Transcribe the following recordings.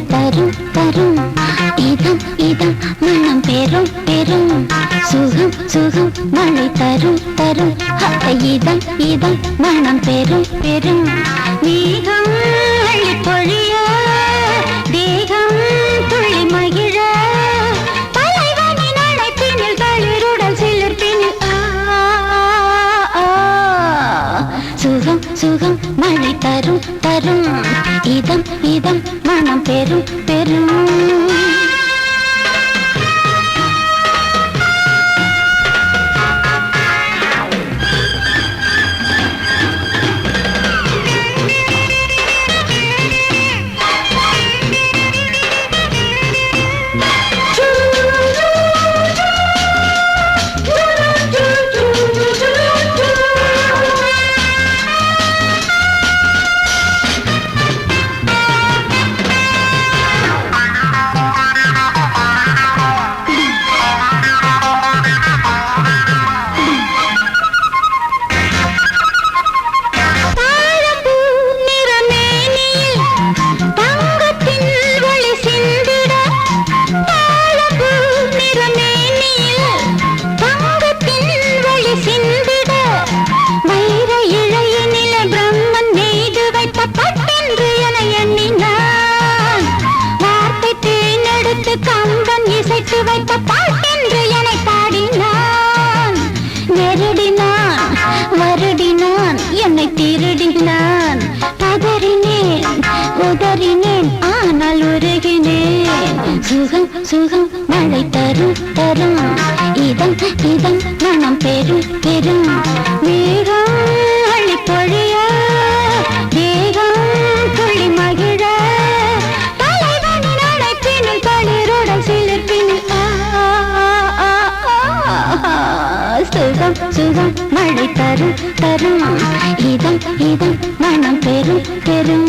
மழை தரும் தரும் இதம் இதம் மனம் பெரும் பெரும் சுகம் சுகம் மழை தரும் தரும் இதம் இதம் மனம் பெரும் பெரும் மேகம் அள்ளி பொழிய தேகம் துள்ளி மகிழ தலைவனின் அழைப்பினில் தளிருடல் சிலிர்ப்பினில் சுகம் சுகம் மழை தரும் தரும் இதம் இதம் மனம் பெரும் பெரும் வைத்த பாட்டென்று என்னை பாடினான் நெருடினான் வருடினான் என்னை திருடினான் பதறினேன் உதறினேன் ஆனால் உருகினேன் சுகம் சுகம் மழை தரும் தரும் இதம் இதம் மனம் பெரும் பெரும் மேகம் அள்ளி பொழிய தேகம் துள்ளி மகிழ தலைவனின் அழைப்பினில் தளிருடன் சிலிர்ப்பினில் சுகம் சுகம் மழை தரும் தரும் இதம் இதம் மனம் பெரும் பெரும்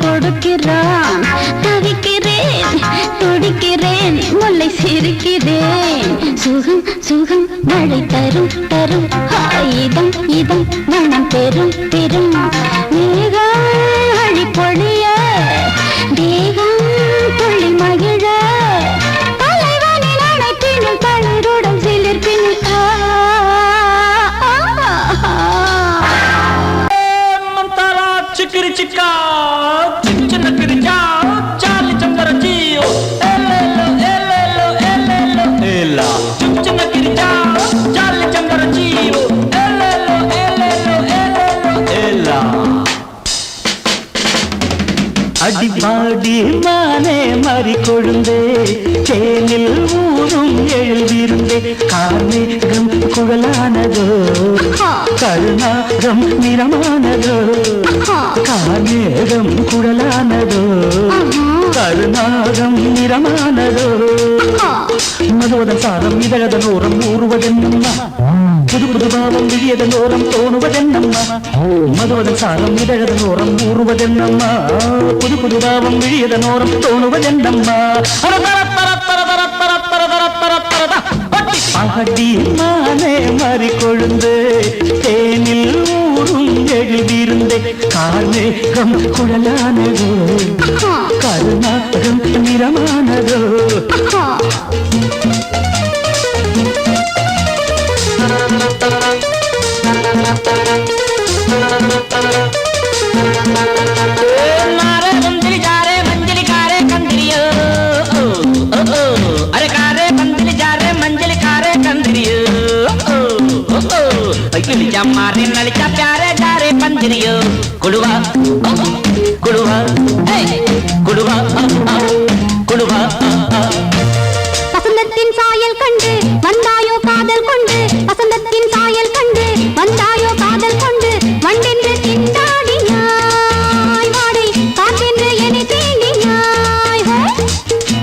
கொடுக்கிறான் தவிக்கிறேன் துடிக்கிறேன் முல்லை சிரிக்கிறேன் சுகம் சுகம் மழை தரும் தரும் இதம் இதம் மனம் பெரும் பெரும் மேகம் அழி பொழிய தேகம் துள்ளி மகிழ தலைவனின் அழைப்பினில் தளிருடன் சிலிர்ப்பினில் चिकरी चिका चिकन करी जाओ चाली चंदर जियो एलेलो एलेलो एलेलो एला चिकन करी जाओ चाली चंदर जियो एलेलो एलेलो एलेलो एला அடிபாடி மானே மறி கொழுந்தே தேனில் ஊரும் எழுதிருந்தே கார்மேகம் குழலானதோ கருணாகம் நிறமானதோ கார்மேகம் குழலானதோ கருணாகம் நிறமானதோ மதுவதன் சாரம் இதழதன் ஓரம் ஊறுவதென்னம்மா புது புது பாவம் விழியதன் ஓரம் தோணுவதென்னம்மா மதுவதன் சாரம் இதழதன் ஓரம் ஊறுவதென்னம்மா புது புது பாவம் விழியதன் ஓரம் தோணுவதென்னம்மா அடி மானே மறி கொழுந்து தேனில் ஊரும் எழுதியிருந்தே கார்மேகம் குழலானதோ கருணாகம் நிறமானதோ கிழிச்சா மாறி நலிச்சா प्यारे डारे पंजरियो कुड़वा कुड़वा कुड़वा कुड़वा வசந்தத்தின் சாயல் கண்டு வந்தாயோ காதல் கொண்டு வசந்தத்தின் சாயல் கண்டு வந்தாயோ காதல் கொண்டு வண்டென்று திண்டாடினாய் வாடை காற்றென்று என்னை தீண்டினாய்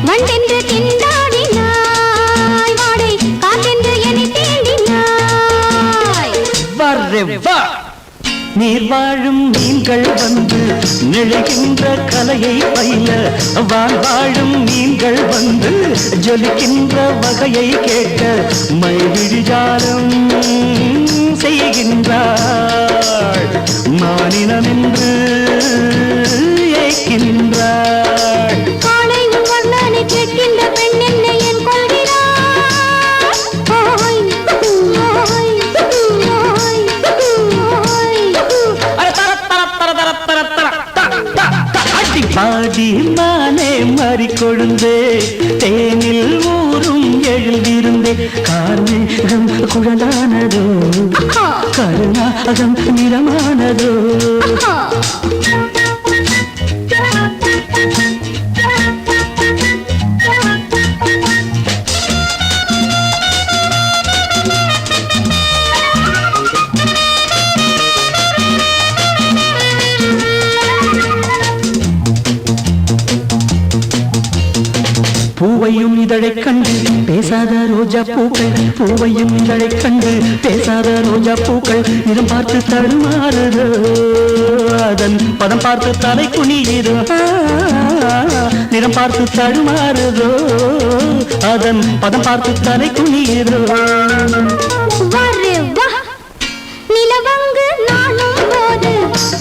வண்டென்று திண்டாடினாய் வாடை காற்றென்று என்னை தீண்டினாய் வரே வா நீர் வாழும் மீன்கள் வந்து நெழுகின்ற கலையை பயில வாழும் மீன்கள் வந்து ஜொலிக்கின்ற வகையை கேட்க மைவிழிஜாலம் செய்கின்றாள் மானினம் என்று ஏற்கின்றாள் காலை வர்ணனை கேட்கின்ற பெண் என்னை என் கொள்கிறாள் ஓய் ஓய் ஓய் பாடி மானே மாறிக்கொழுந்தே தேனில் ஊரும் எழுதிருந்தே கார்மேகம் குழலானதோ கருணாகம் நிறமானதோ பூவையும் இதழைக் கண்டு பேசாத ரோஜா பூக்கள் பூவையும் இதழைக் கண்டு பேசாத ரோஜா பூக்கள் நிறம் பார்த்து தடுமாறுதோ அதன் பதம் பார்த்து தலை குனியுதோ நிறம் பார்த்து தடுமாறுதோ அதன் பதம் பார்த்து தலை குனியுதோ நிலவங்கு நானும் போது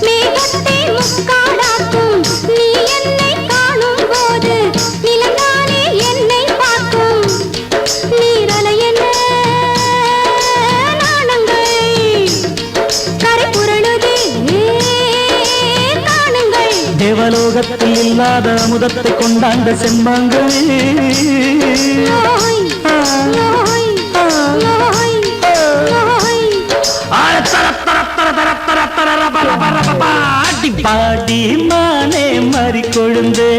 மேகத்தை முக்காடாக்கும் நீ என்னை காணும் போது நிலங்கானே என்னை பார்க்கும் நீரலை என்ன நாணங்கள் கரை புரளுதே காணுங்கள் தேவலோகத்தில் இல்லாத அமுதத்தை கொண்டாண்ட செம்மாங்கள் பாடி மானே மாறிக்கொழுந்தே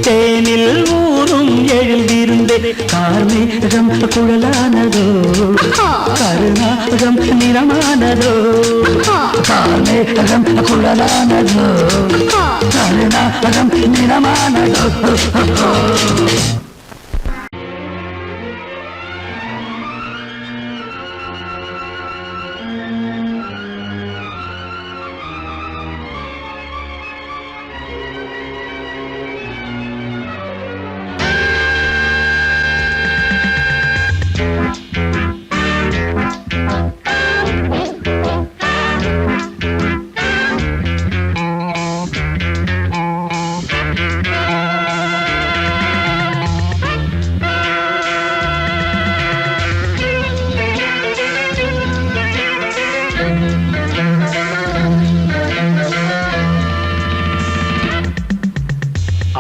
தேனில் ஊரும் எழுதிருந்தே கார்மேகம் குழலானதோ கருணாகம் நிறமானதோ கார்மேகம் குழலானதோ கருணாகம் நிறமானதோ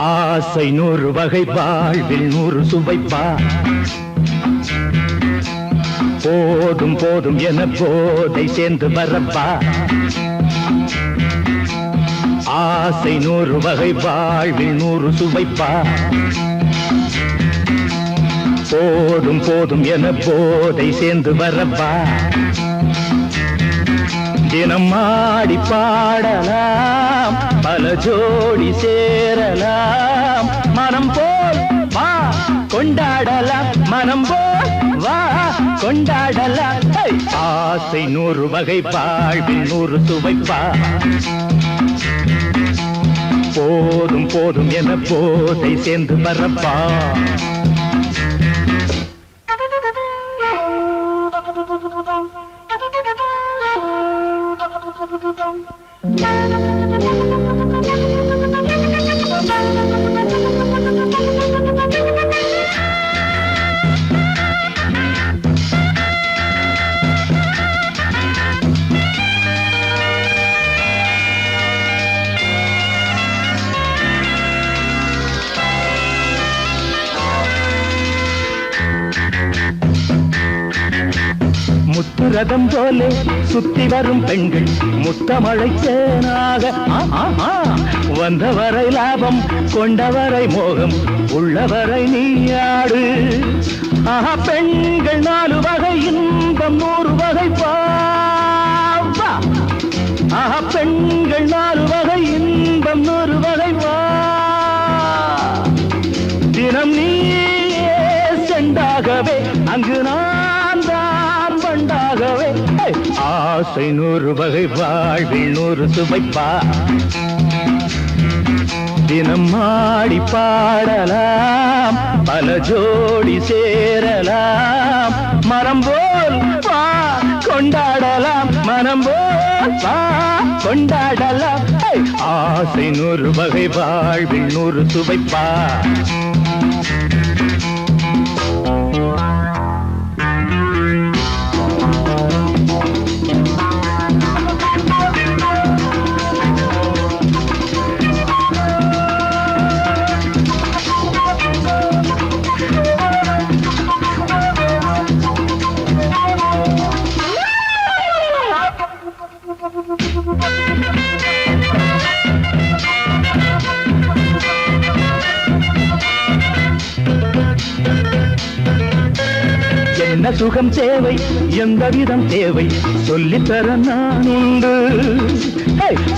ஆசை 100 வகை வாழ்வில் 100 சுவைப்பா போதும் போதும் என போதை சேர்ந்து வரப்பா ஆசை 100 வகை வாழ்வில் 100 சுவைப்பா போதும் போதும் என போதை சேர்ந்து வரப்பா தினம் ஆடி பாடலாம் பல ஜோடி சேரலாம் மனம் போல் வா கொண்டாடலாம் மனம் போல் வா கொண்டாடலாம் ஆசை 100 வகை வாழ்வில் 100 சுவைப்பா போதும் போதும் என போதை சேர்ந்து வரப்பா முத்து சொகுசு ரதம் போலே சுத்தி வரும் பெண்கள் முத்தமழை தேனாக வந்தவரை லாபம் கொண்டவரை மோகம் உள்ளவரை நீயாடு பெண்கள் 4 வகை இன்பம் 100 வகை பாவா பெண்கள் 4 வகை இன்பம் 100 வகை வா தினம் நீயே செண்டாகவே அங்கு நான் தான் வண்டாகவே ஆசை 100 வகை வாழ்வில் 100 சுவைப்பா தினம் ஆடி பாடலாம் பல ஜோடி சேரலாம் மரம் போல் வா கொண்டாடலாம் மனம் போல் வா கொண்டாடலாம் ஆசை 100 வகை வாழ்வில் 100 சுவைப்பா என்ன சுகம் தேவை எந்த விதம் தேவை சொல்லித்தர நான் உண்டு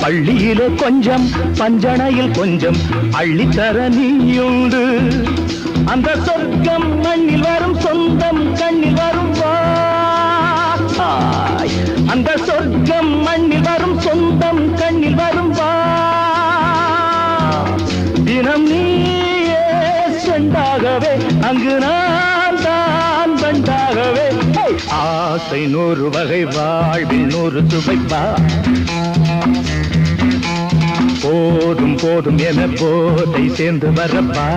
பள்ளியிலே கொஞ்சம் பஞ்சனையில் கொஞ்சம் அள்ளித்தர நீயுண்டு அந்த சொர்க்கம் மண்ணில் வரும் சொந்தம் கண்ணில் வரும் அந்த சொர்க்கம் மண்ணில் வரும் சொந்தம் கண்ணில் வரும் தினம் நீயே செண்டாகவே அங்கு நான் தான் வண்டாகவே ஆசை 100 வகை வாழ்வில் 100 சுவைப்பா போதும் போதும் என போதை சேர்ந்து வரப்பா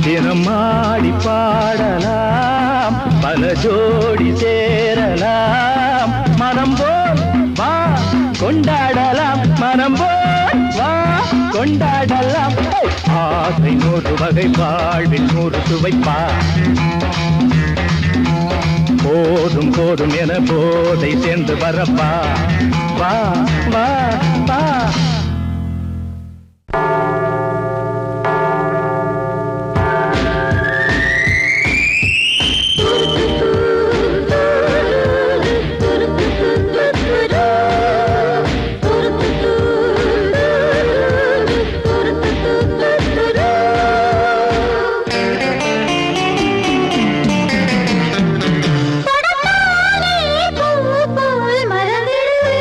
தினம் ஆடி பாடலாம் பல ஜோடி சேரலாம் மனம் போல் வா கொண்டாடலாம் மனம் போல் வா கொண்டாடலாம் ஆசை 100 வகை வாழ்வில் 100 சுவைப்பா போதும் போதும் என போதை சேர்ந்து வரப்பா வா வா வா மறந்திடுவே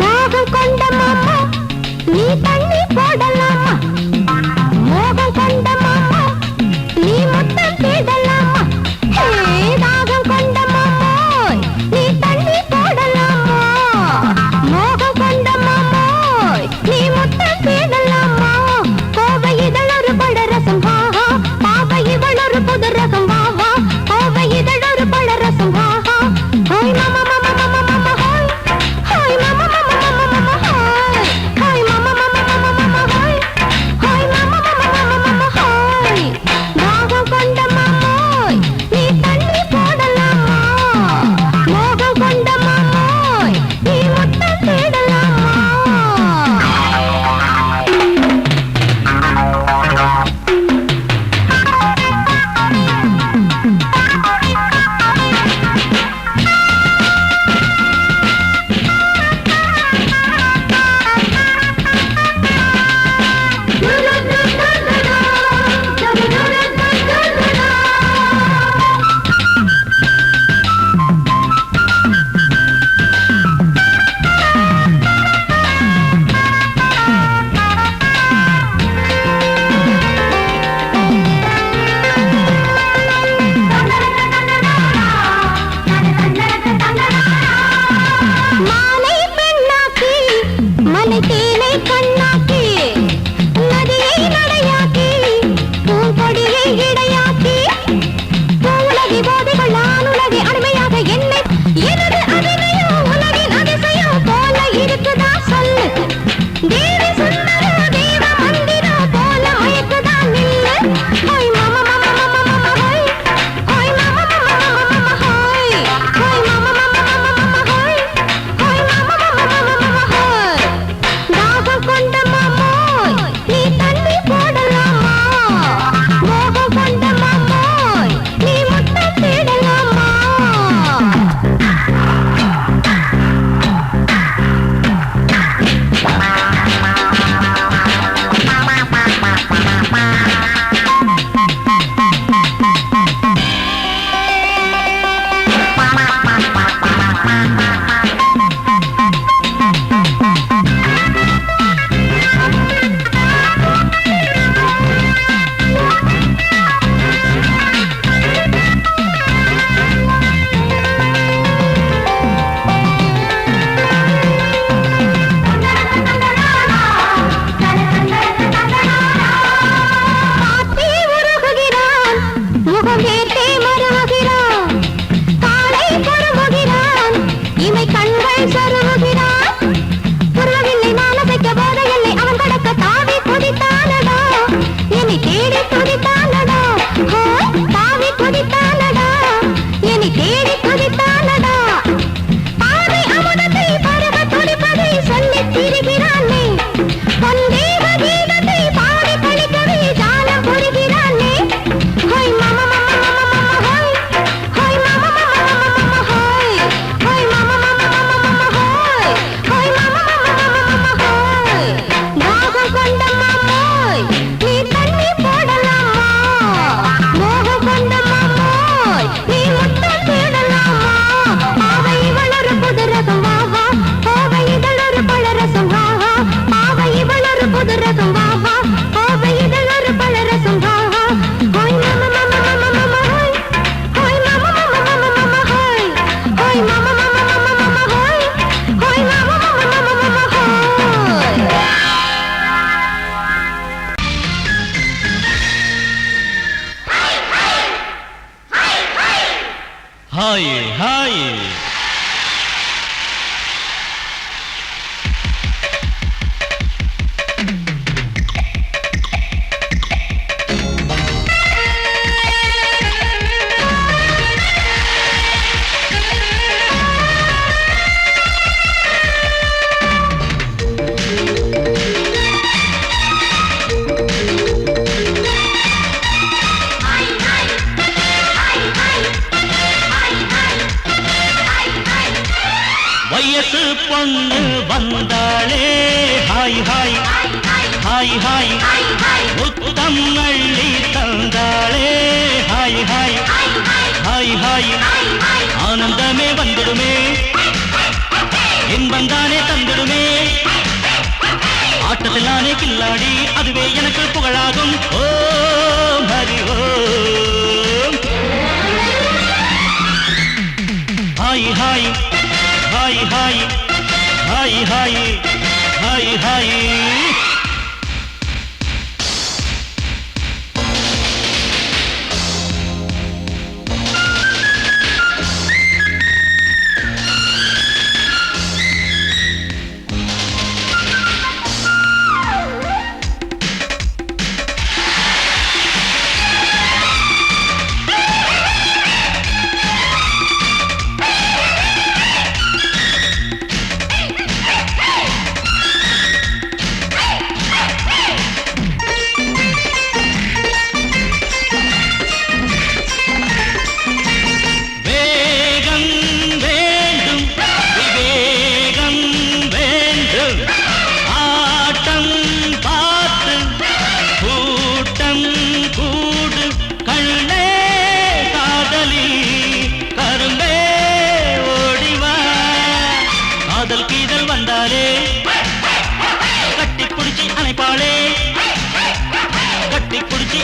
தாகம் கொண்ட மாமா நீ தண்ணி போடலாமா மோகம் கொண்ட மாமா நீ முத்தம் தேடலாமா தாகம் கொண்ட மாமோய் நீ தண்ணி போடலாமா மோகம் கொண்ட மாமோய் நீ முத்தம் தேடலாமா கோவை இதழொரு பழரசம் வாஹா பாவை இவளொரு புது ரகம் வாஹா கோவை இதழொரு பழரசம் வாஹா ஹோய் மாமா மாமா மாமா மாமா ஹோய் ஹோய் மாமா மாமா மாமா மாமா ஹோய் ஹோய் மாமா மாமா மாமா மாமா ஹோய் ஹோய் மாமா மாமா மாமா மாமா ஹோய் தாகம் கொண்ட மாமோய் நீ தண்ணி போடலாமா மோகம் கொண்ட மாமோய் நீ முத்தம் தேடலாமா மாலை பெண்ணாக்கி மலை தேனை கண்ணாக்கி நதியை நடையாக்கி பூங்கொடியை இடையாக்கி பூவுலகி போதைகள் ஆணுலகி அடிமையாக என்னை எனது அடிமையோ உலகின் அதிசயோ போல இருக்குதா சொல்லு தேவி சுந்தரோ தேவ மந்திரோ போல மயக்குதா நில்லு ஹோய் மாமா மாமா மாமா மாமா ஹோய் ஹோய் மாமா மாமா மாமா மாமா ஹோய் ஹோய் மாமா மாமா மாமா மாமா ஹோய் ஹோய் மாமா மாமா மாமா மாமா ஹோய் தாகம் கொண்ட மாமோய் நீ தண்ணி போடலாமா மோகம் கொண்ட மாமோய் நீ முத்தம் தேடலாமா பாத்தி உருகுகிறான் முகம் ஏற்றே மருவுகிறான் காலை பருவுகிறான் இமை கண்கள் சருவுகிறான் புருவவில்லை மானசைக்க போதையில்லை அவன் கடக்க தாவி குதித்தானடா என்னை தேடி துதித்தானடா தாவி குதித்தானடா என்னை தேடி துதித்தானடா பாதை அமுதத்தை பருவ துடிப்பதை சொல்லித் திரிகிறானே பொன்தேவ கீதத்தை பாடி கழிக்கவே ஜாலம் புரிகிறானே ஹோய் மாமா மாமா மாமா மாமா ஹோய் ஹோய் மாமா மாமா மாமா மாமா ஹோய் ஹோய் மாமா மாமா மாமா மாமா ஹோய் வயசு பொண்ணு வந்தாளே ஹாய் ஹாய் ஹாய் ஹாய் முத்தம் அள்ளி தந்தாளே ஹாய் ஹாய் ஹாய் ஹாய் ஆனந்தமே வந்துடுமே இன்பந்தானே தந்துடுமே ஆட்டத்தில் நானே கில்லாடி அதுவே எனக்கு புகழாகும் ஓ Hari Om hi hi hi hi hi hi hi hi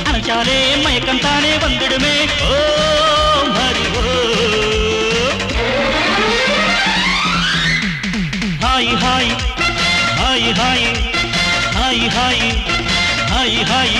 அணைச்சாலே மயக்கம் தானே வந்துடுமே ஓ Hari Om hi hi hi hi hi hi hi hi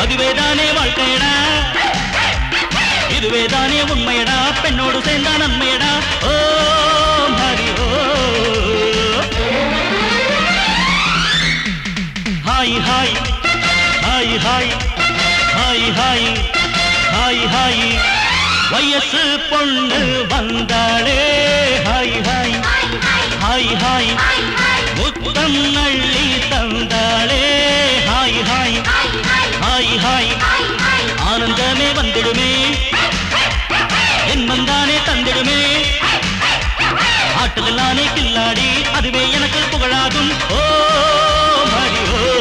அதுவேதானே வாழ்க்கையடா இதுவேதானே உண்மையடா பெண்ணோடு சேர்ந்தா நன்மையடா ஓ ஹரி ஓ hi hi hi hi hi hi hi hi வயசு பொண்ணு வந்தாளே ஹாய் ஹாய் ஹாய் ஹாய் முத்தம் அள்ளி தந்தாளே ஹாய் ஹாய் ஹாய் ஹாய் ஆனந்தமே வந்துடுமே என்மந்தானே தந்திடுமே ஆட்டத்தில் நானே கில்லாடி அதுவே எனக்கு புகழாகும் ஓ ஹரி ஓ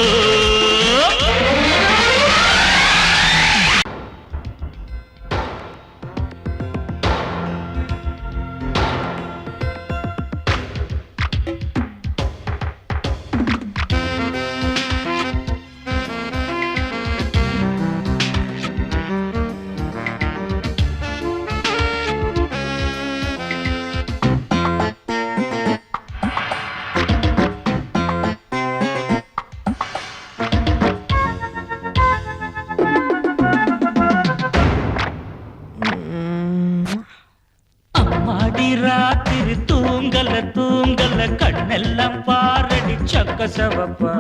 ராத்திரி தூங்கல தூங்கல கண்ணெல்லாம் பாரடி சக்க சவப்பா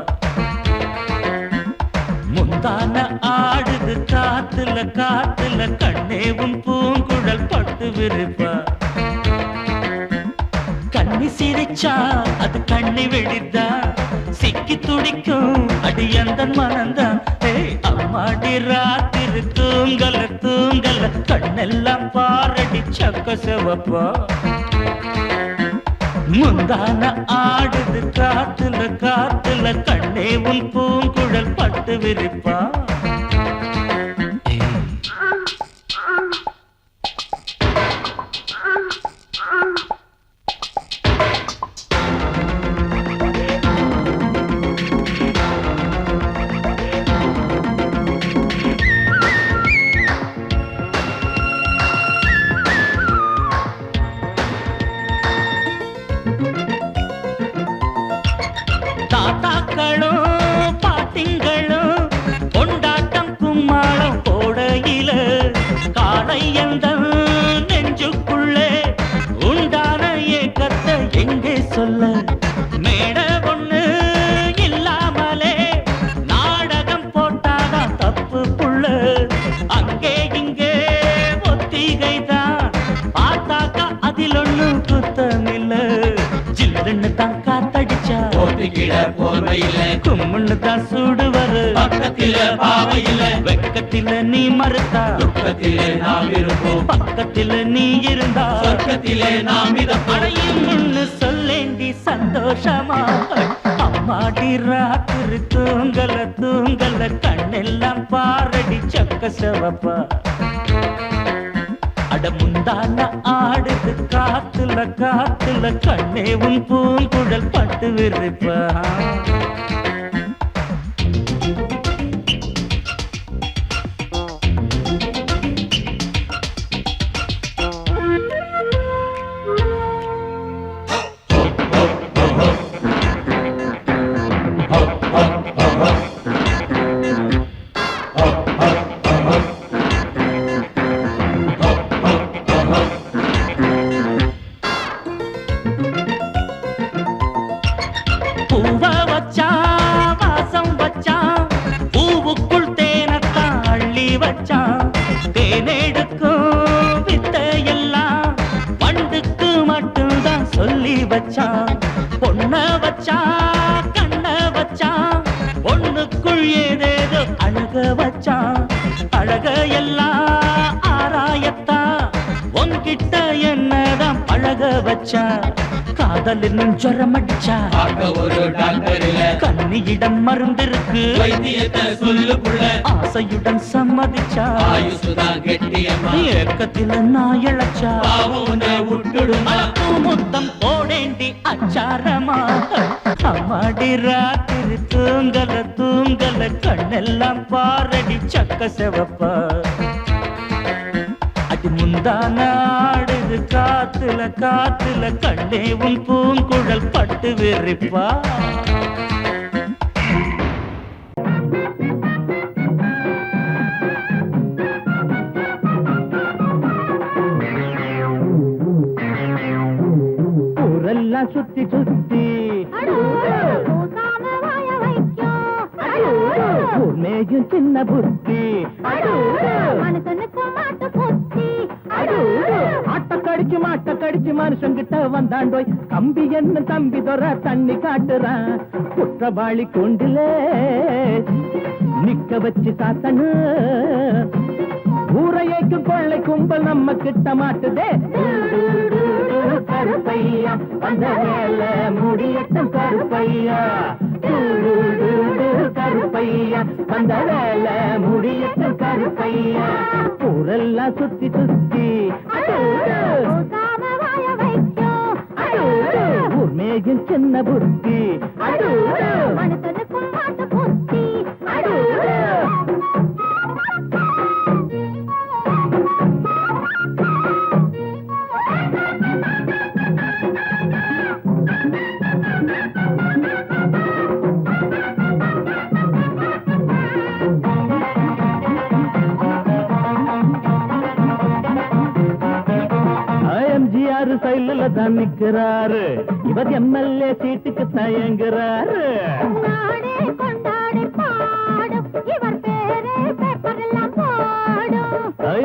முந்தான ஆடுது காத்துல காத்துல கண்ணேவும் பூங்குழல் பட்டு விருப்பா கண்ணி சிரிச்சா அது கண்ணி வெடிதா சிக்கி துடிக்கும் அடி அந்த மனந்தான் அம்மாடி ராத்திரி தூங்கல தூங்கல கண்ணெல்லாம் பாரடி சக்க சிவப்பா முந்தான ஆடுது காத்துல காத்துல கண்ணே உன் பூங்குழல் பட்டு விரிப்பா எங்கே சொல்ல மேட ஒண்ணு இல்லாமலே நாடகம் போட்டாதான் தப்பு புள்ள அங்கே இங்கே ஒத்திகைதான் பார்த்தாக்கா அதில் ஒண்ணு குத்தமில்ல ஜில்லுன்னு தான் காத்தடிச்சா போர்வையில கும்முன்னு தான் சூடு வரு பக்கத்தில பாவையில வெக்கத்தில நீ மறுத்தா துக்கத்திலே நாம் இருப்போம் பக்கத்தில நீ இருந்தா சொர்க்கத்திலே நாம் அடையும்னு சொல்லேண்டி சந்தோஷமா அம்மாடி ராத்திரி தூங்கல தூங்கல கண்ணெல்லாம் பாரடி சக்க செவப்பா அட முந்தான ஆடுது காத்துல காத்துல கண்ணே உன் பூங்குழல் பட்டு விரிப்பா பூவ வச்சான் வாசம் வச்சான் பூவுக்குள் தேனத்தான் அள்ளி வச்சான் தேனெடுக்கும் வித்தையெல்லாம் வண்டுக்கு மட்டும்தான் சொல்லி வச்சான் பொண்ண வச்சான் கண்ண வச்சான் பொண்ணுக்குள் ஏதேதோ அழக வச்சான் அழக எல்லாம் ஆராயத்தான் உன்கிட்ட என்னதான் பழக வச்சான் காதல் என்னும் ஜரம் அடிச்சா ஒரு டாக்டர் இல்ல கண்ணியிடம் மருந்திருக்கு வைத்தியத்தை சொல்லு புள்ள ஆசையுடன் சம்மதிச்சா ஆயுசுதான் கெட்டியம்மா ஏக்கத்தில நான் இழைச்சா பாவம் விட்டுடுமா முத்தம் போடேண்டி அச்சாரமா அம்மாடி ராத்திரி தூங்கல தூங்கல கண்ணெல்லாம் பாரடி சக்க செவப்பா அடி முந்தான ஆடுது காத்துல காத்துல கண்ணே உன் பூங்குழல் பட்டு விரிப்பா ஊரெல்லாம் சுத்தி சுத்தி மேயும் சின்ன புத்தி ஆட்ட கடிச்சு மனுஷங்கிட்ட வந்தாண்டோய் கம்பி என்ன தம்பி தொற தண்ணி காட்டுறான் குற்றவாளி கொண்டில நிக்க வச்சு சாத்தனு ஊரையைக்கு கொள்ளை கும்பல் நம்ம கிட்ட மாட்டுதே கருப்பையா அந்த வேலை முடியட்டும் கருப்பையா கருப்பையா அந்த வேலை முடியட்டும் கருப்பையா ஊரெல்லாம் சுத்தி சுத்தி ஊர் மேயும் சின்ன புத்தி சைல தான் நிக்கிறாரு இவர் எம்எல்ஏ சீட்டுக்கு தயங்குறாரு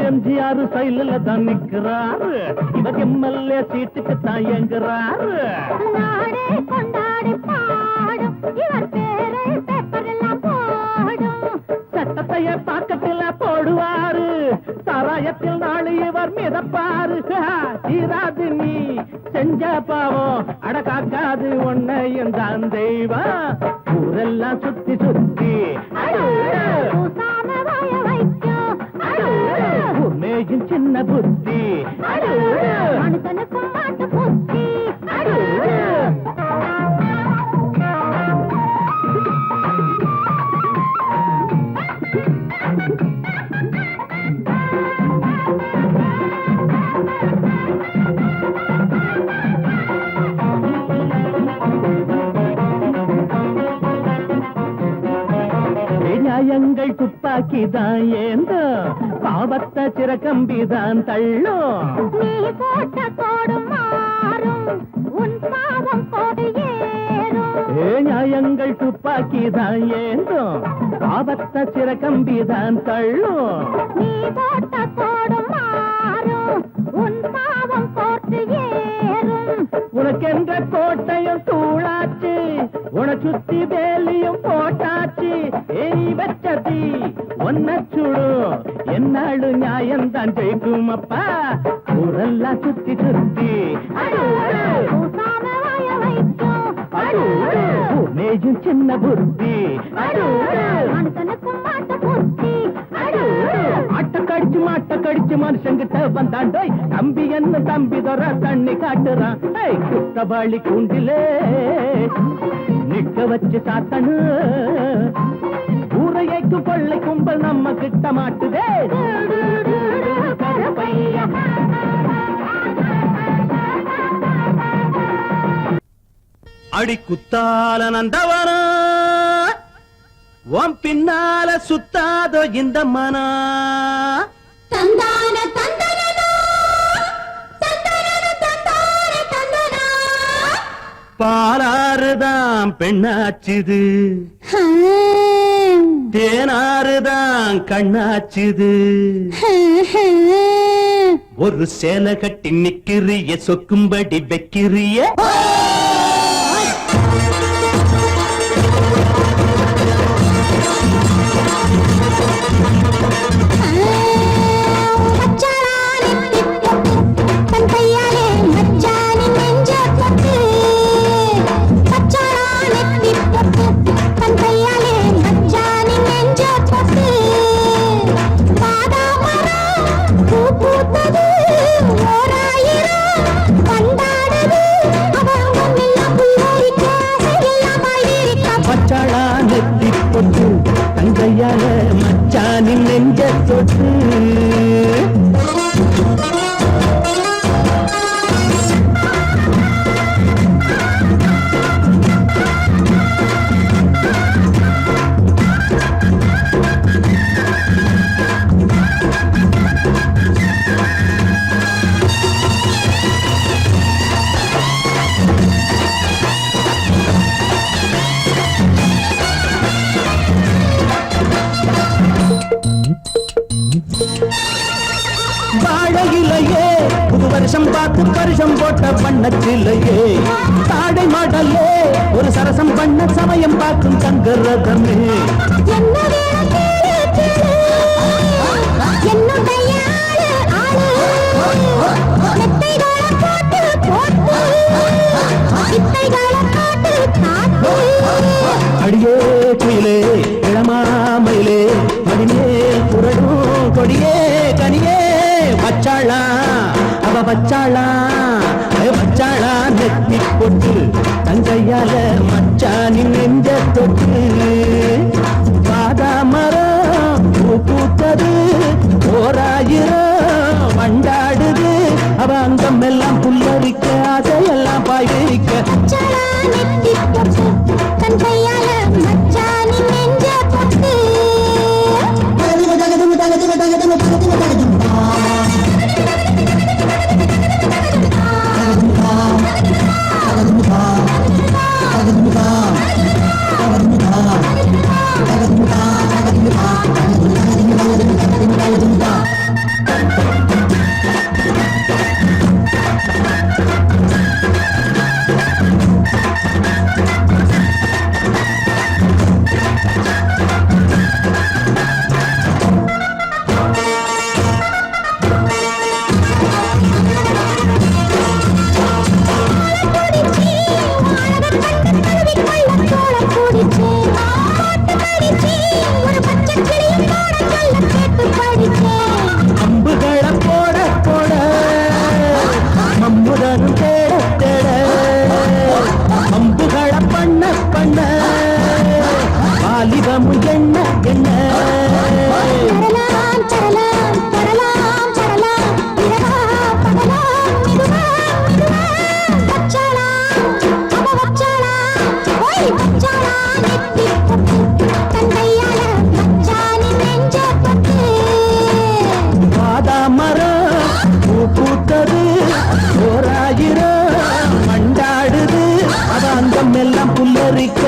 எம்ஜிஆர் சைல தான் நிக்கிறாரு இவர் எம்எல்ஏ சீட்டுக்கு தயங்குறாரு சட்டத்தைய பாக்கத்துல போடுவாரு சாராயத்தில் நாளை இவர் மிதப்பாரு தீராது நீ செஞ்ச பாவம் அடக்காக்காது உன்னையும் தான் தெய்வம் ஊரெல்லாம் சுத்தி சுத்தி மேயும் சின்ன புத்தி நியாயங்கள் துப்பாக்கிதான் ஏந்தோ பாவத்தை சிறக்கம்பிதான் தள்ளும் நீ போட்ட கோடும் மாறும் உன் ஆகாயங்கள் துப்பாக்கிதான் ஏந்தும், ஆபத்த சிறகம்பிதான் தள்ளும். நீ போட்ட கோடும் மாறும், உன் பாவம் போட்டு ஏறும். உனக்கென்ற கோட்டையும் தூளாச்சு, உன சுத்தி வேலியும் போட்டாச்சு. ஏய் வெச்சதி ஒன்ன சுடும், என்னாடு நியாயம்தான் ஜெயிக்கும் அப்பா. ஊரெல்லாம் சுத்தி சுத்தி பூசாம வாய வைக்கும். மேஜும் சின்ன புத்தி மனுஷனுக்கும் மாட்ட புத்தி. மாட்ட கடிச்சு மனுஷங்கிட்ட வந்தாண்டோய். தம்பி என்ன தம்பி தர தண்ணி காட்டுறான். குற்றவாளி கூண்டிலே நிக்க வச்சு சாத்தனு. ஊரையைக்கு கொள்ளை கும்பல் நம்ம கிட்ட மாட்டுதே. கருப்பையா அடி குத்தால நந்தவன உன் பின்னால சுத்தாதோ இந்த மனா. தந்தான தந்தனனா, தந்தனன தந்தான தந்தனா. பாலாறுதான் பெண்ணாச்சுது, தேனாறுதான் கண்ணாச்சுது. ஒரு சேலை கட்டி நிக்கிறிய, சொக்கும்படி வைக்கிறிய. தங்கையால மச்சானின் நெஞ்ச தொட்டு. வாழையிலையே புது வருஷம் பார்த்து பரிசம் போட்ட பண்ணச்சிலையே. தாடை மாடல்லே ஒரு சரசம் பண்ண சமயம் பார்க்கும் தங்கரதமே. அடியே குயிலே இளமாமயிலே, மடிமேல் புரடும் கொடியே கனியே. வச்சாளா அவ வச்சாளா, வச்சாளா நெத்தி போட்டு. தங்கையால மச்சானின் நெஞ்ச தொட்டு. பாதா மரம் பூ பூத்தது, ஓராயிரம் வண்டாடுது. அவ அங்கம் எல்லாம் புல்லரிக்க, அதையெல்லாம் பாய்விக்க. அம்புகளை போட போட மம்முதனும் தேட தேட. அம்புகளை பண்ண பண்ண வாலிபமும் எண்ண எண்ண. பூத்தது ஓராயிரம் மண்டாடுது. அவ அங்கம் எல்லாம் புல்லரிக்க.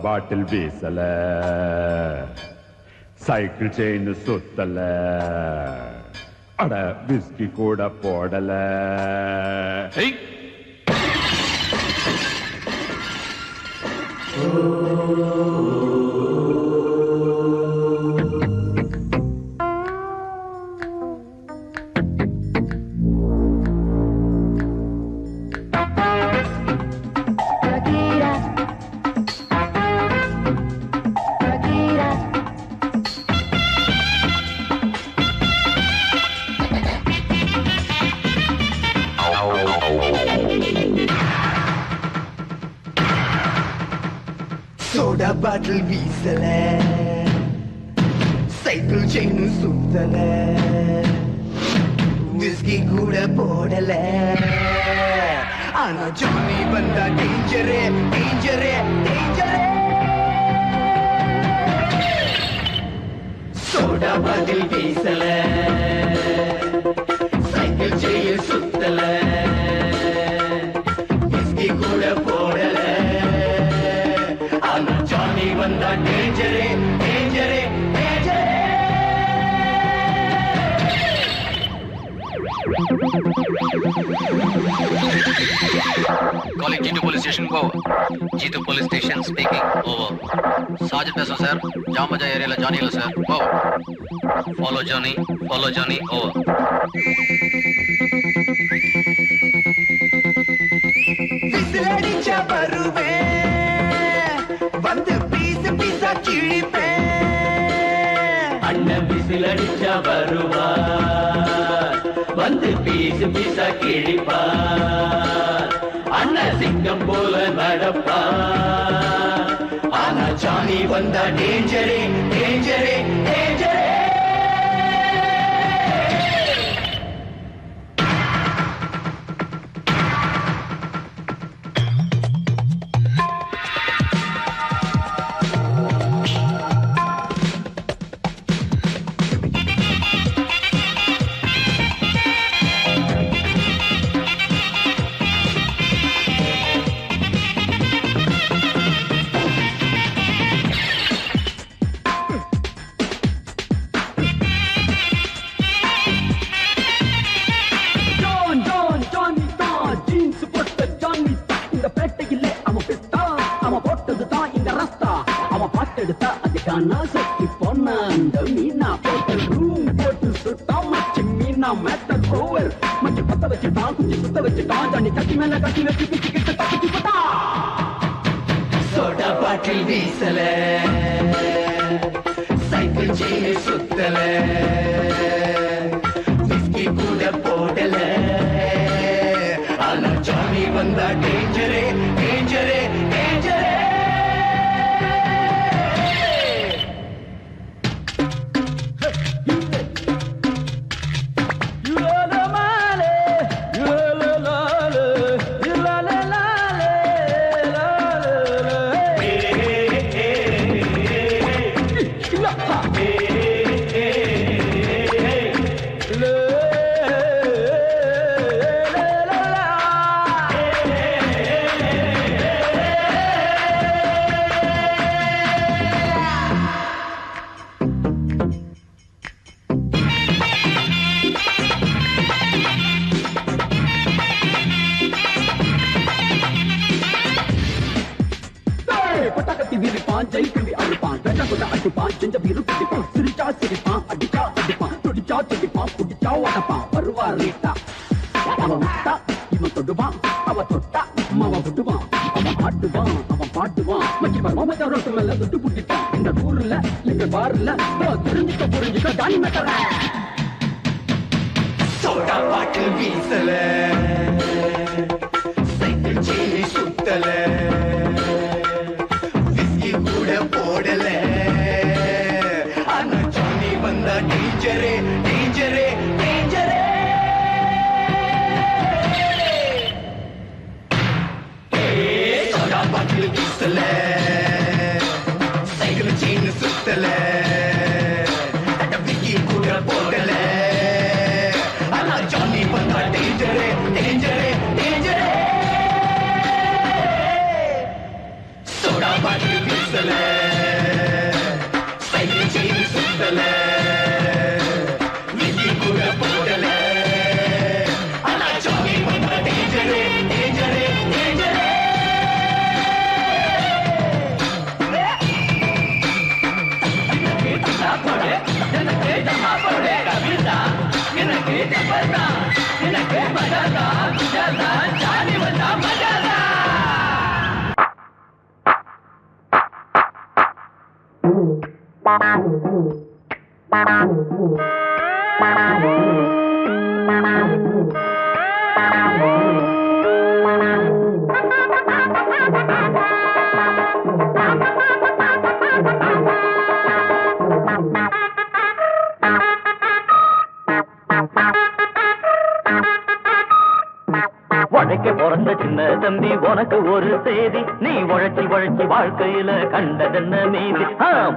பாட்டில் வீசல சைக்கிள் செயின் சுத்தல அட விஸ்கி கூட போடல சோடா பாட்டில் வீசல சைக்கிள் செயின் சுத்தல விஸ்கி கூட போடல ஆனா ஜானி வந்தா டேஞ்சரே டேஞ்சரே டேஞ்சரே சோடா பாட்டில் வீசல சைக்கிள் செயின் சுத்தல விஸ்கி கூட போடல Johnny வந்தா டேஞ்சரே டேஞ்சரே டேஞ்சரே Calling G2 police station, over. G2 police station speaking, over. Sergeant Peso sir, Jamaja area la Johnny sir, over. Follow Johnny, over. விசிலடிச்சா வருவேன் வந்து பீசு பீசா கிழிப்பேன் அண்ணன் விசில் அடிச்சா வருவார் வந்து பீசு பீசா கிழிப்பார் அண்ணன் சிங்கம் போல நடப்பார் ஆனா ஜானி வந்தா டேஞ்சரே டேஞ்சரே டேஞ்சரே சோடா பாட்டில் வீசல சைக்கிள் செயின் சுத்தல விஸ்கி கூட போடல ஆனா ஜானி வந்தா டேஞ்சரே டேஞ்சரே டேஞ்சரே சோடா பாட்டில் வீசல சைக்கிள் செயின் சுத்தல விஸ்கி கூட போடல ஆனா ஜானி வந்தா டேஞ்சரே டேஞ்சரே டேஞ்சரே சோடா பாட்டில் வீசல சைக்கிள் செயின் சுத்தல விஸ்கி கூட போடல ஆனா ஜானி வந்தா டேஞ்சரே டேஞ்சரே டேஞ்சரே சோடா பாட்டில் வீசல உழைக்க பிறந்த சின்ன தம்பி உனக்கு ஒரு செய்தி, நீ உழைச்சி உழைச்சி வாழ்க்கையில கண்டதென்ன மீதி.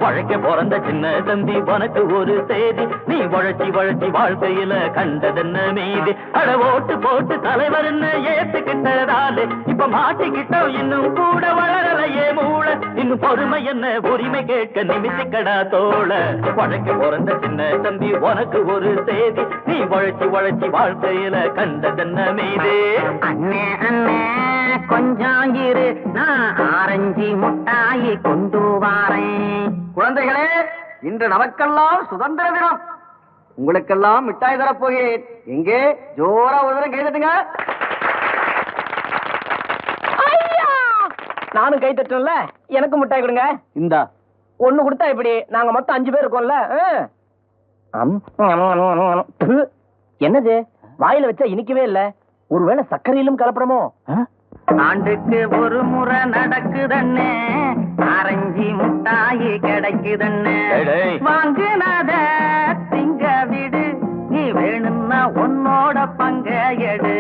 உழைக்க பிறந்த சின்ன தம்பி உனக்கு ஒரு செய்தி, நீ உழைச்சி உழைச்சி வாழ்க்கையில கண்டதென்ன மீதி. அட ஓட்டு போட்டு தலைவர்னு ஏத்துக்கிட்டதாலே இப்ப மாட்டிக்கிட்டோம், இன்னும் கூட வளரலையே மூளை. இன்னும் பொறுமை என்ன உரிமை கேட்க நிமித்திக்கடா தோள. உழைக்க பிறந்த சின்ன தம்பி உனக்கு ஒரு செய்தி, நீ உழைச்சி உழைச்சி வாழ்க்கையில கண்டதென்ன மீதி. அண்ணே அண்ணே கொஞ்சம் இரு, நான் ஆரஞ்சு முட்டாயி கொண்டு வாரேன். குழந்தைகளே, இன்று நமக்கெல்லாம் சுதந்திர தினம். உங்களுக்கெல்லாம் மிட்டாய் தரப்போகிறேன். எங்கே ஜோரா ஒரு தரம் கைதட்டுங்க. நானும் கை தட்டல, எனக்கு மிட்டாய் கொடுங்க. இந்தா ஒண்ணு கொடுத்தா இப்படி நாங்க மொத்தம் 5 பேர் இருக்கோம்ல. என்னது வாயில வச்சா இனிக்கவே இல்ல, ஒருவேளை சர்க்கரையிலும் கலப்படமோ? ஆண்டுக்கு ஒரு முறை நடக்குதண்ணே, ஆரஞ்சு முட்டாயி கிடைக்குதண்ணே. வாங்குனத திங்க விடு, நீ வேணும்னா உன்னோட பங்க எடு.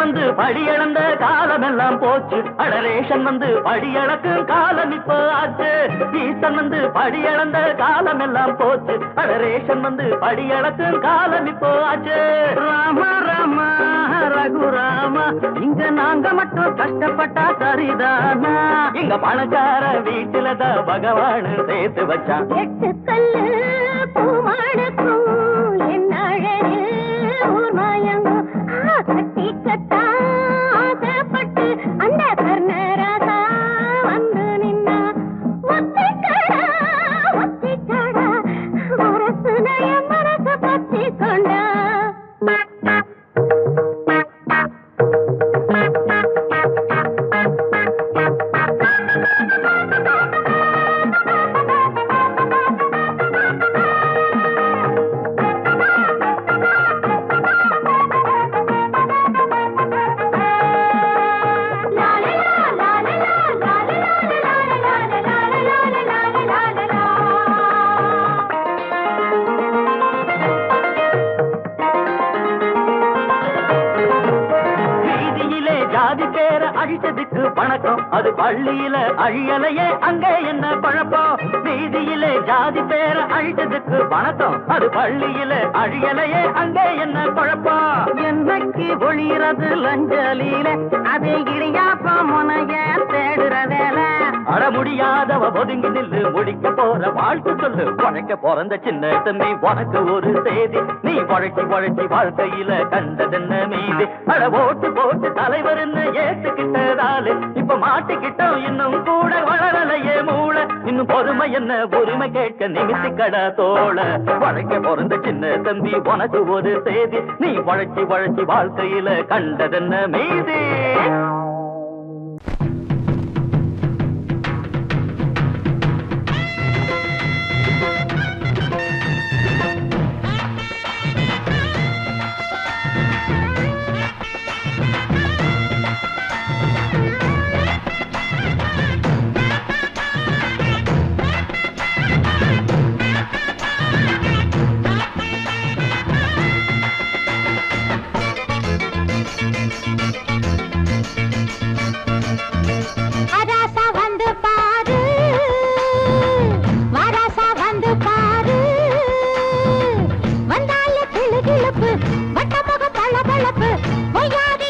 வந்து படியளந்த காலம் எல்லாம் போச்சு, அடரேஷன் வந்து படியளக்கும் காலம் இப்போ ஆச்சு. ஈசன் வந்து படியளந்த காலம் எல்லாம் போச்சு, அடரேஷன் வந்து படியளக்கும் காலம் இப்போ ஆச்சு. ராம ராம ரகுராமா, இங்க நாங்க மட்டும் கஷ்டப்பட்டா சரிதானா? இங்க பணக்கார வீட்டுலதான் பகவான் சேர்த்து வச்சான். 8 கல்லு பூமாடக்கும் என் அழகு ஊர் மாயங்கோ கட்டி கட்டா ஆசைப்பட்டு அந்த கர்ணராசா வந்து நின்னா. ஒத்திக்கடா ஒத்திக்கடா மனசு நய மனசு பத்தி கொண்டா. அழிச்சதுக்கு வணக்கம், அது பள்ளியில அழியலையே அங்கே என்ன குழப்பம். வீதியிலே ஜாதி பேர அழிச்சதுக்கு வணக்கம், அது பள்ளியில அழியலையே அங்கே என்ன குழப்பம். என்னைக்கு ஒளிறது லஞ்சலியில அதே இடியாப்ப முனைய தேடுற வேலை. அட முடியாதவ ஒதுங்கி நில்லு, முடிக்க போற வாழ்க்கை சொல்லு. உழைக்க பிறந்த சின்ன தம்பி உனக்கு ஒரு செய்தி, நீ உழைச்சி உழைச்சி வாழ்க்கையில கண்டதென்ன மீதி. அட ஓட்டு போட்டு தலைவர்னு ஏத்துக்கிட்டதாலே இப்ப மாட்டிக்கிட்டோம், இன்னும் கூட வளரலையே மூளை. இன்னும் பொறுமை என்ன உரிமை கேட்க நிமித்திக்கடா தோள. உழைக்க பிறந்த சின்ன தம்பி உனக்கு ஒரு செய்தி, நீ உழைச்சி உழைச்சி வாழ்க்கையில கண்டதென்ன மீதி. வட்டாமுக பளபளப்பு பொய்யாதி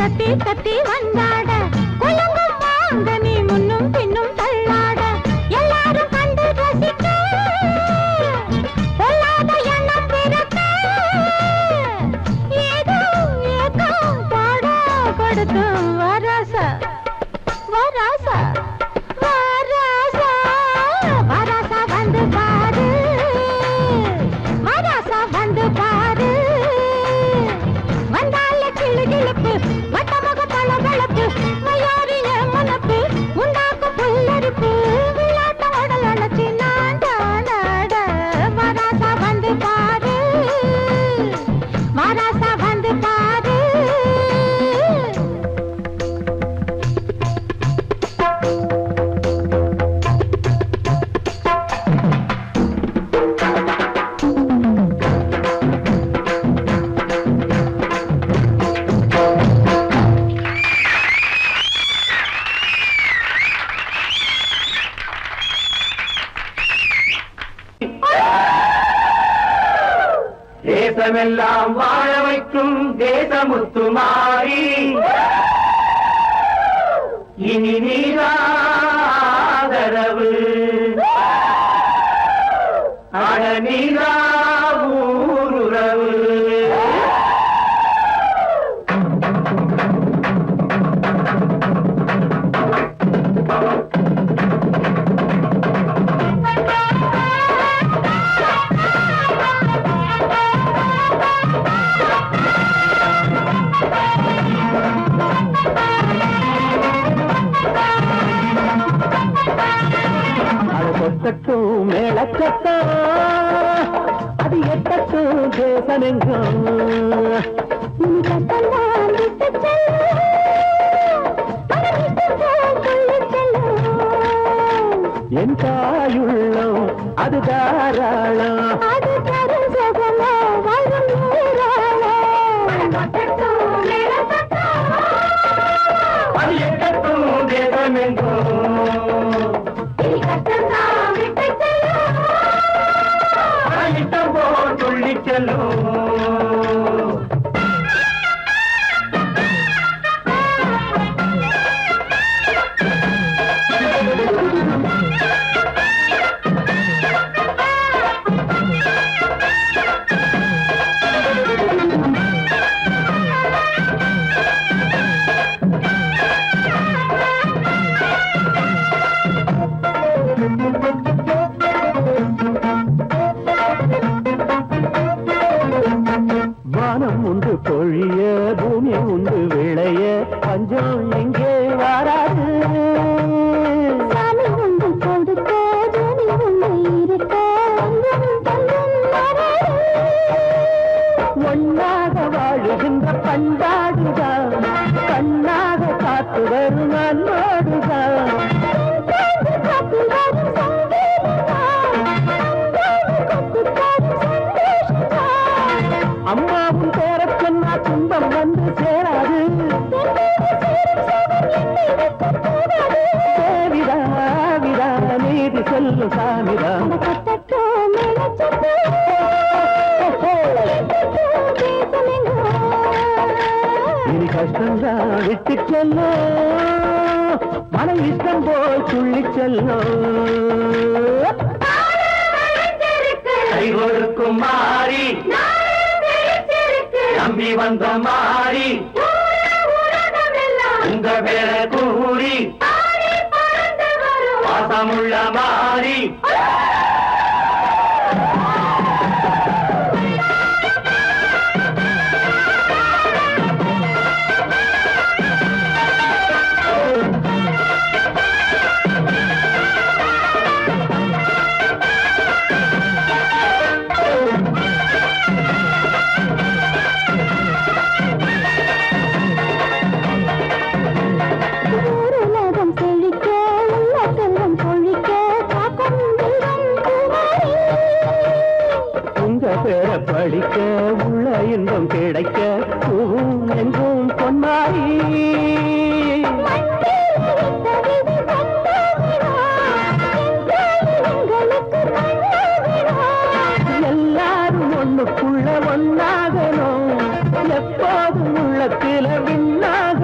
கத்தி கத்தி வந்தாட குலுங்கும் வாங்க நீ முன்னும் பின்னும் தள்ளாட எல்லாரும் கண்டு ரசிக்க பொல்லாத எண்ணம் பிறக்க ஏதோ ஏதோ பாட கொடுத்து வராசா வராசா வராசா வராசா வந்து பாரு வராசா வந்து பாரு வந்தால கிளு கிளப்பு வட்டமுக பளபளப்பு மயாரிய மனப்பு உண்டாக்கும் புல்லரிப்பு விளையாட்ட உடல் அணைச்சி நாட வராசா வந்து பாரு வராசா வந்து பாரு தேசமெல்லாம் வாழ வைக்கும் தேசமுத்துமாரி இனி நீராதரவு அட நீரா ஊருறவு கொட்டட்டும் மேளச்சத்தம் அது எட்டட்டும் தேசமெங்கும் என் தாயுள்ளம் அது தாராளம் அது தரும் சுகமோ வரும் ஊராளோ அது எட்டட்டும் தேசமெங்கும் இட்டம் போல் துள்ளி செல்லும் வானம் உண்டு பொழிய பூமி உண்டு விளைய பஞ்சம் எங்கே வாராது சாமி உண்டு கொடுக்க ஜோனி உண்டு இருக்க ஒன்னாக வாழுகின்ற பண்பாடுதான் கண்ணாக காத்து வரும் அன்போடுதான் அம்மாவும் பேரச் சொன்னா துன்பம் வந்து சேராது தேவிதா விதா நீதி சொல்லும் சாமிதா இனி கஷ்டம்தான் விட்டு செல்லும் மன இஷ்டம் போல் துள்ளி செல்லும் கை கொடுக்கும் மாறி நம்பி வந்த மாறி உங்க பேர கூறி பாசமுள்ள மாறி பேர படிக்க உள்ள இன்பம் கிடைக்க பூவும் எங்கும் பொன்மாரி எல்லாரும் ஒண்ணுக்குள்ள ஒன்னாகணும் எப்போதும் உள்ளத்தில விண்ணாக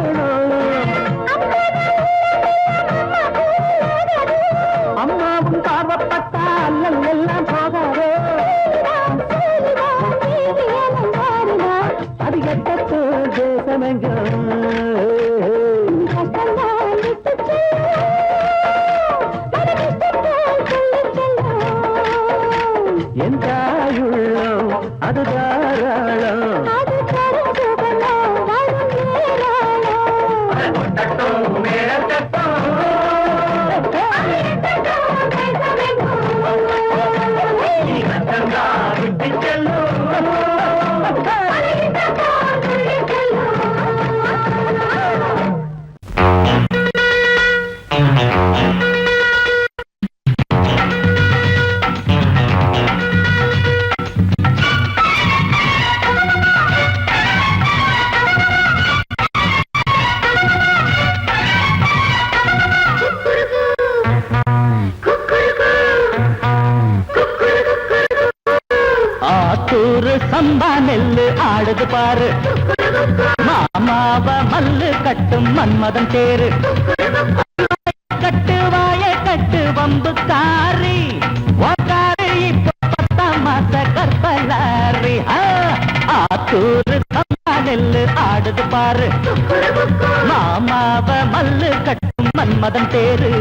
சம்பா நெல்லு ஆடுது பாரு, மாமாவ மல்லு கட்டும் மன்மதன் தேரு. கட்டு வாய கட்டு வம்புக்காரி, உக்காரு இப்போ 10ஆம் மாச கற்பலாரி. ஆத்தூரு சம்பா நெல்லு ஆடுது பாரு, மாமாவ மல்லு கட்டும் மன்மதன் தேரு.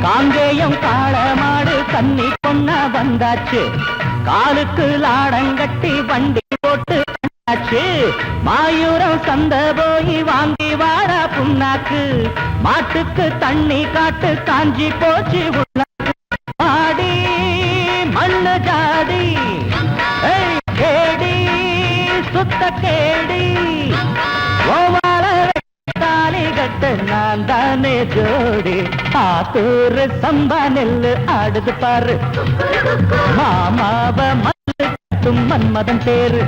காங்கேயம் காளமாடு கன்னி பொண்ண வந்தாச்சு, காலுக்கு லாடங்கட்டி வண்டி போட்டு ஆச்சு. மாயூரம் சந்த போய் வாங்கி வார புண்ணாக்கு, மாட்டுக்கு தண்ணி காட்டு காஞ்சி போச்சு உள்ளாக்கு. ஆடி மண்ணு ஜாடி கேடி சுத்த கேடி, தாலி கட்ட நான் தானே ஜோடி. ஆத்தூரு சம்பா நெல்லு ஆடுது பாரு, மாமாவ மல்லு கட்டும் மன்மதன் தேரு.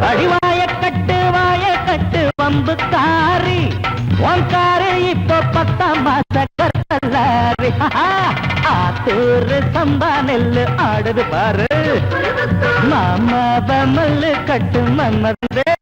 அடிவாய கட்டு வம்புக்காரி, உன்காரு இப்போ 10ஆம் மாச கற்பலாரி. ஆத்தூரு சம்பா நெல்லு ஆடுது பாரு, மாமாவ மல்லு கட்டும் மன்மதன் தேரு.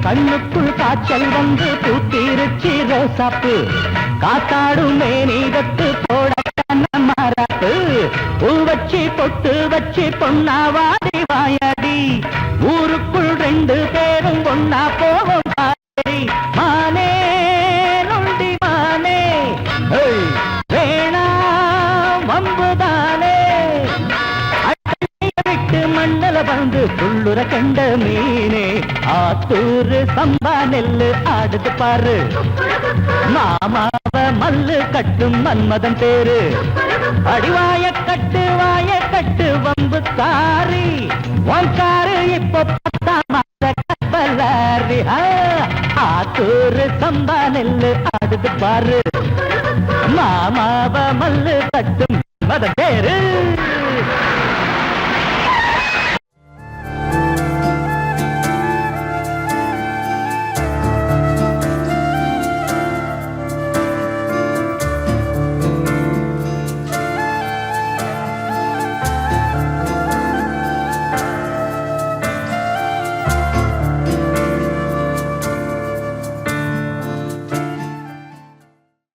கண்ணுக்குள் காய்ச்சல் வந்து பூத்திருச்சி ரோசாப்பு, காத்தாடும் மேனீதத்து போட மாறாப்பு. பூ வச்சு பொட்டு வச்சு பொன்னாவாடி வாயாடி, ஊருக்குள் 2 பேரும் ஒன்னா போவோம் மானே நொண்டி மானே, வேணா வம்புதானே. விட்டு மண்ணல வந்து துள்ளுற கண்ட மீனே. ஆத்தூரு சம்பா நெல்லு ஆடுது பாரு, மாமாவ மல்லு கட்டும் மன்மதன் தேரு. அடிவாய கட்டு வம்புக்காரி, உன்காரு இப்போ 10ஆம் மாச கற்பலாரி. ஆத்தூரு சம்பா நெல்லு ஆடுது பாரு, மாமாவ மல்லு கட்டும்